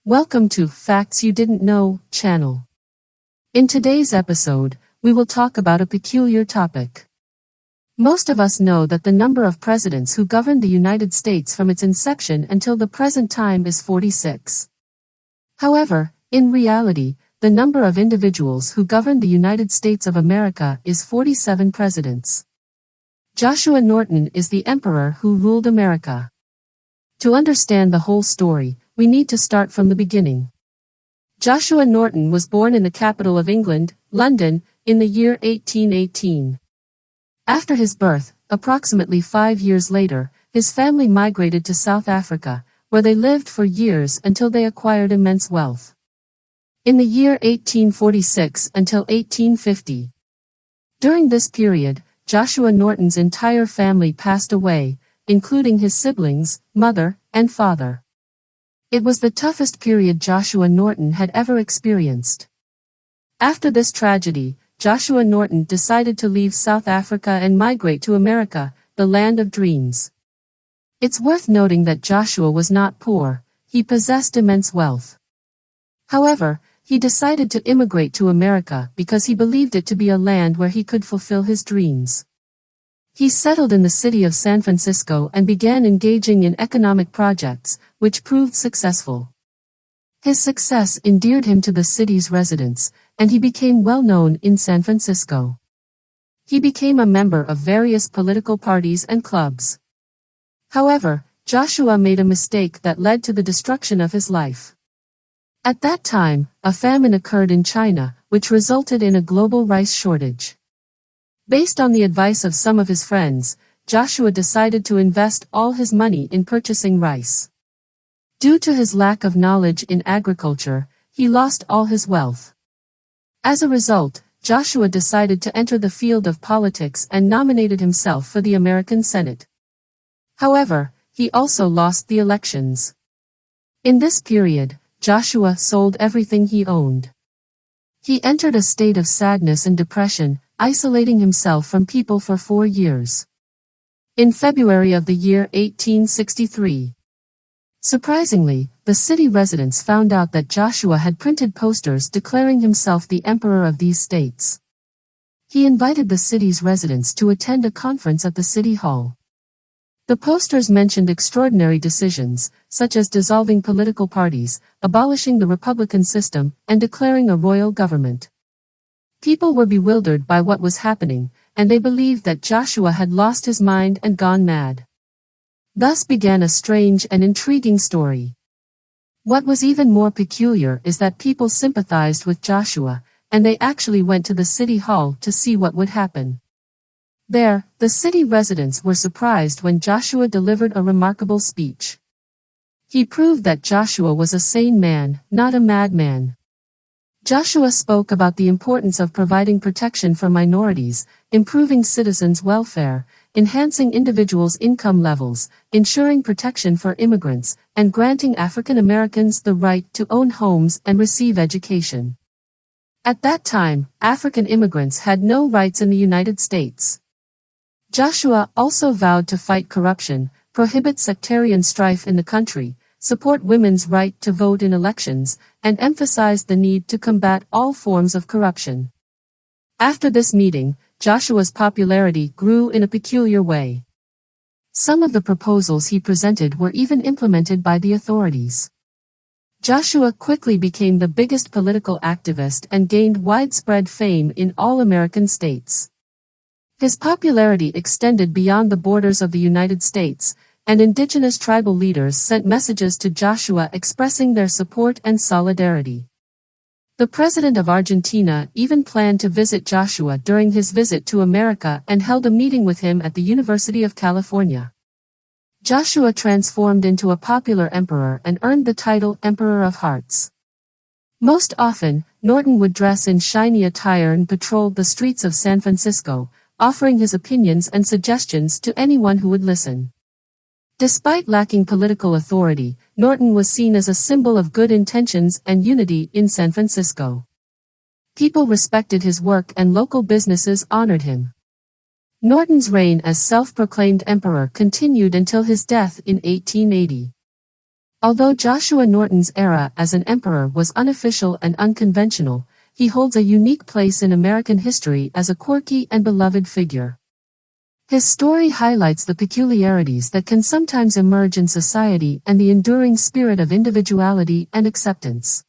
Welcome to Facts You Didn't Know channel. In today's episode, we will talk about a peculiar topic. Most of us know that the number of presidents who governed the United States from its inception until the present time is 46. However, in reality, the number of individuals who governed the United States of America is 47 presidents. Joshua Norton is the emperor who ruled America. To understand the whole story, we need to start from the beginning. Joshua Norton was born in the capital of England, London, in the year 1818. After his birth, approximately 5 years later, his family migrated to South Africa, where they lived for years until they acquired immense wealth. In the year 1846 until 1850. During this period, Joshua Norton's entire family passed away, including his siblings, mother, and father. It was the toughest period Joshua Norton had ever experienced. After this tragedy, Joshua Norton decided to leave South Africa and migrate to America, the land of dreams. It's worth noting that Joshua was not poor, he possessed immense wealth. However, he decided to immigrate to America because he believed it to be a land where he could fulfill his dreams. He settled in the city of San Francisco and began engaging in economic projects, which proved successful. His success endeared him to the city's residents, and he became well known in San Francisco. He became a member of various political parties and clubs. However, Joshua made a mistake that led to the destruction of his life. At that time, a famine occurred in China, which resulted in a global rice shortage. Based on the advice of some of his friends, Joshua decided to invest all his money in purchasing rice. Due to his lack of knowledge in agriculture, he lost all his wealth. As a result, Joshua decided to enter the field of politics and nominated himself for the American Senate. However, he also lost the elections. In this period, Joshua sold everything he owned. He entered a state of sadness and depression, isolating himself from people for 4 years. In February of the year 1863. Surprisingly, the city residents found out that Joshua had printed posters declaring himself the emperor of these states. He invited the city's residents to attend a conference at the city hall. The posters mentioned extraordinary decisions, such as dissolving political parties, abolishing the republican system, and declaring a royal government. People were bewildered by what was happening, and they believed that Joshua had lost his mind and gone mad. Thus began a strange and intriguing story. What was even more peculiar is that people sympathized with Joshua, and they actually went to the city hall to see what would happen. There, the city residents were surprised when Joshua delivered a remarkable speech. He proved that Joshua was a sane man, not a madman. Joshua spoke about the importance of providing protection for minorities, improving citizens' welfare, enhancing individuals' income levels, ensuring protection for immigrants, and granting African Americans the right to own homes and receive education. At that time, African immigrants had no rights in the United States. Joshua also vowed to fight corruption, prohibit sectarian strife in the country, support women's right to vote in elections, and emphasized the need to combat all forms of corruption. After this meeting, Joshua's popularity grew in a peculiar way. Some of the proposals he presented were even implemented by the authorities. Joshua quickly became the biggest political activist and gained widespread fame in all American states. His popularity extended beyond the borders of the United States, and indigenous tribal leaders sent messages to Joshua expressing their support and solidarity. The president of Argentina even planned to visit Joshua during his visit to America and held a meeting with him at the University of California. Joshua transformed into a popular emperor and earned the title Emperor of Hearts. Most often, Norton would dress in shiny attire and patrol the streets of San Francisco, offering his opinions and suggestions to anyone who would listen. Despite lacking political authority, Norton was seen as a symbol of good intentions and unity in San Francisco. People respected his work and local businesses honored him. Norton's reign as self-proclaimed emperor continued until his death in 1880. Although Joshua Norton's era as an emperor was unofficial and unconventional, he holds a unique place in American history as a quirky and beloved figure. His story highlights the peculiarities that can sometimes emerge in society and the enduring spirit of individuality and acceptance.